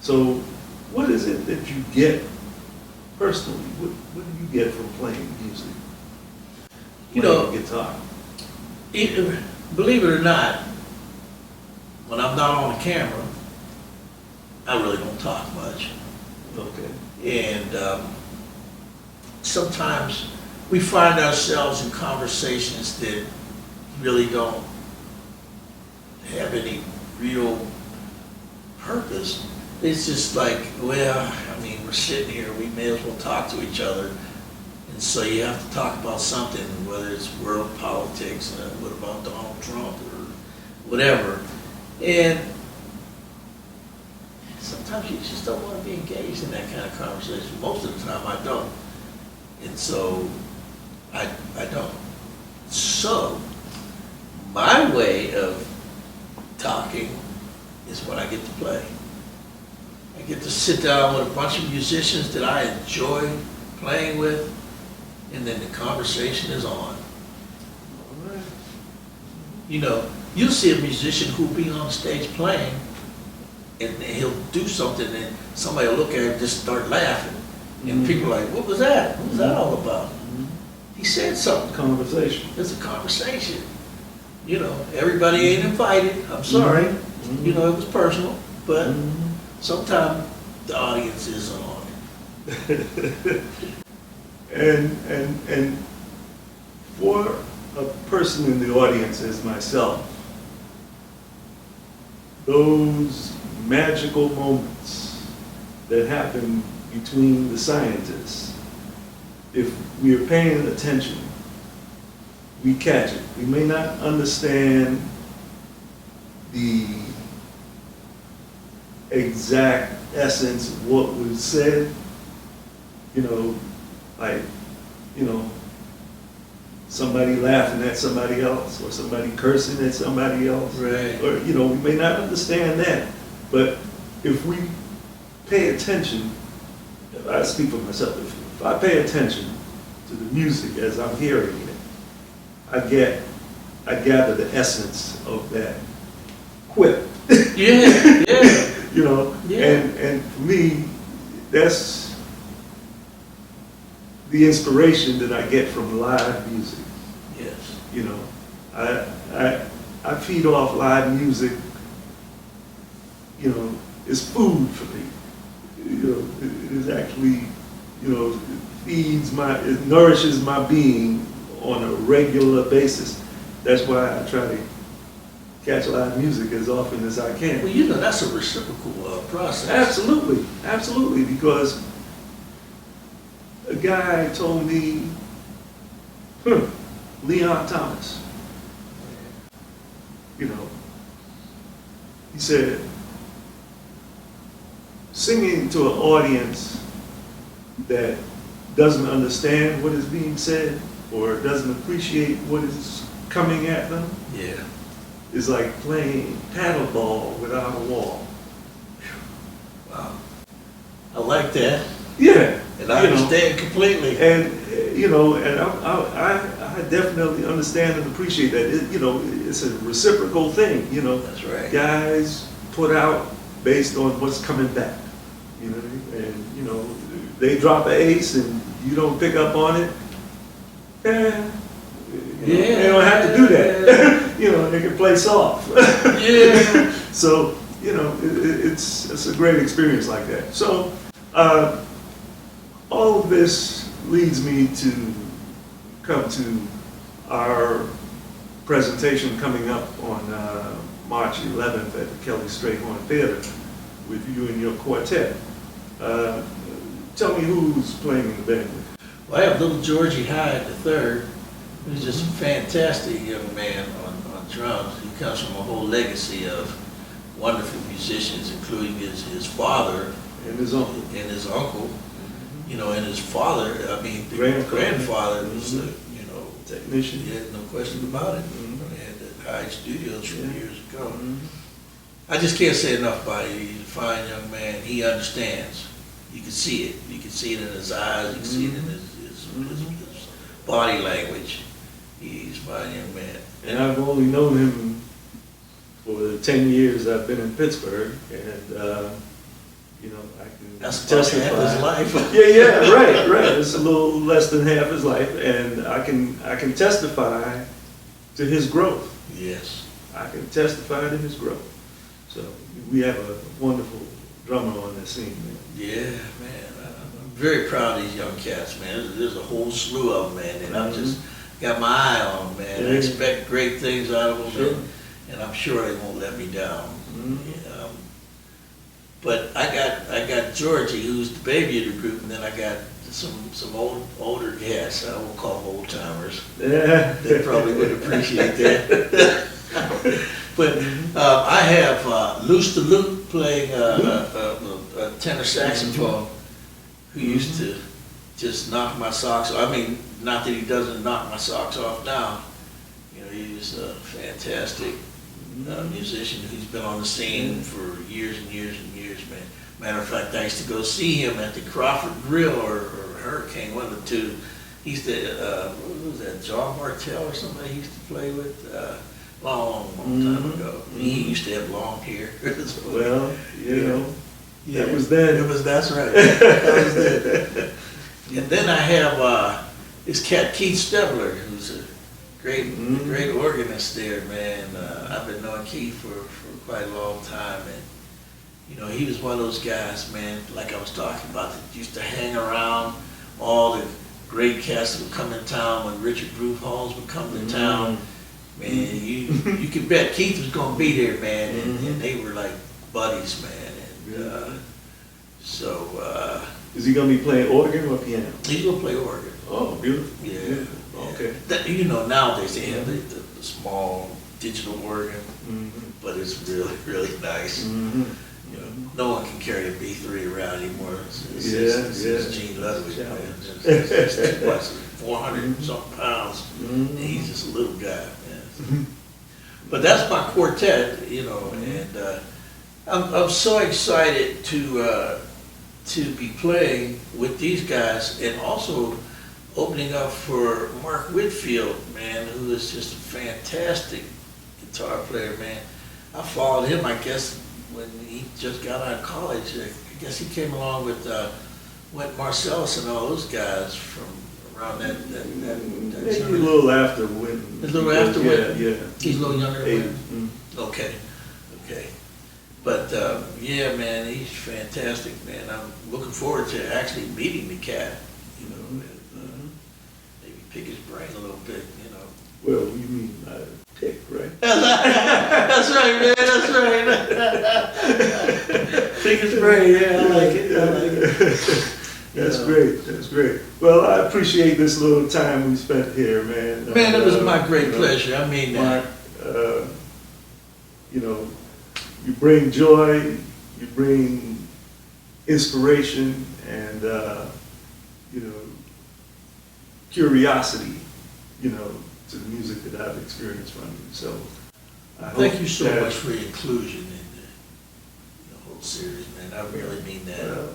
So what is it that you get personally? What do you get from playing music? Playing guitar? Believe it or not, when I'm not on the camera, I really don't talk much. Okay. And sometimes we find ourselves in conversations that really don't have any real purpose. It's just like, well, I mean, we're sitting here, we may as well talk to each other. And so you have to talk about something, whether it's world politics, what about Donald Trump or whatever. And sometimes you just don't want to be engaged in that kind of conversation. Most of the time I don't. And so I don't. So my way of talking is when I get to play. I get to sit down with a bunch of musicians that I enjoy playing with, and then the conversation is on. You know, you'll see a musician who'll be on stage playing, and he'll do something, and somebody will look at him and just start laughing. And people are like, what was that? What was that all about? He said something. Conversation. It's a conversation. You know, everybody ain't invited. I'm sorry. You know, it was personal, but sometimes the audience isn't on it. And for a person in the audience as myself, those magical moments that happen between the scientists, if we are paying attention, we catch it. We may not understand the exact essence of what was said, like, somebody laughing at somebody else, or somebody cursing at somebody else. Right. Or, we may not understand that, but if we pay attention, I speak for myself, if I pay attention to the music as I'm hearing it, I gather the essence of that quip. Yeah, yeah. And for me, that's the inspiration that I get from live music. Yes. I feed off live music, it's food for me. It is actually, it nourishes my being on a regular basis. That's why I try to catch live music as often as I can. Well, that's a reciprocal process. Absolutely, absolutely, because a guy told me, Leon Thomas, he said, singing to an audience that doesn't understand what is being said or doesn't appreciate what is coming at them, is like playing paddleball without a wall. Wow. I like that. Yeah. And I understand completely. And, and I definitely understand and appreciate that. It's a reciprocal thing, That's right. Guys put out based on what's coming back, and, they drop an ace and you don't pick up on it, they don't have to do that. They can play soft. Yeah. So, it's a great experience like that. So, all of this leads me to come to our presentation coming up on March 11th at the Kelly Strayhorn Theater with you and your quartet. Tell me who's playing in the band with you. Well, I have little Georgie Hyde III, who's just a fantastic young man on drums. He comes from a whole legacy of wonderful musicians, including his father And his uncle. and his uncle. And his father, the grandfather was a, Technician. yeah, no question about it. They had the Hyde Studios from years ago. I just can't say enough about it. He's a fine young man. He understands. You can see it. You can see it in his eyes. You can see it in his body language. He's a fine young man. And I've only known him for the 10 years I've been in Pittsburgh, and you know, I can That's about testify. half his life. Yeah, right. It's a little less than half his life, and I can testify to his growth. Yes. I can testify to his growth. So we have a wonderful drummer on the scene, man. Yeah, man. I'm very proud of these young cats, man. There's a whole slew of them, man, and I've just got my eye on them, man. I Yeah. expect great things out of them, Sure. and I'm sure they won't let me down. Mhm. But I got Georgie, who's the baby of the group, and then I got some older cats. I won't call them old timers. Yeah. They probably would appreciate that. But I have Luce the Lute playing a tenor saxophone, who used to just knock my socks off. I mean, not that he doesn't knock my socks off now. You know, he's a fantastic musician who's been on the scene for years and years and years, man. Matter of fact, I used to go see him at the Crawford Grill or Hurricane, one of the two. He used to, what was that, John Martell or somebody he used to play with? Long time ago. He used to have long hair. Well, you know, Yeah, that was then. that's right. That was then. And then I have this cat Keith Stebler, who's a great organist there, man. I've been knowing Keith for quite a long time, and you know, he was one of those guys, man, like I was talking about, that used to hang around all the great cats that would come in town when Richard Bruce Halls would come to town. Man, you could bet Keith was gonna be there, man, and they were like buddies, man. And so Is he gonna be playing organ or piano? he's gonna play organ. Oh, beautiful. Yeah. Beautiful. Okay. You know, nowadays they have the small digital organ, but it's really, really nice. You know, no one can carry a B3 around anymore. It's Gene Ludwig, man. It's too much, 400 and something pounds, and he's just a little guy, man. But that's my quartet, you know, and I'm so excited to be playing with these guys, and also opening up for Mark Whitfield, man, who is just a fantastic guitar player, man. I followed him, I guess, when he just got out of college. I guess he came along with Went Marcellus and all those guys from around that Maybe a little after Wynton. A little after Wynton? Yeah. He's a little younger than Eight. Wynton? Okay. But yeah, man, he's fantastic, man. I'm looking forward to actually meeting the cat, you know, and maybe pick his brain a little bit, you know. Well, you mean pick, right? That's right, man. That's right. Pick his brain. Yeah, I like it. That's great. That's great. Well, I appreciate this little time we spent here, man. Man, it was my great pleasure. I mean that. Mark, you know, you bring joy, you bring inspiration, and you know, curiosity, you know, to the music that I've experienced from you. So, Thank you so much for your inclusion in the whole series, man. I really mean that.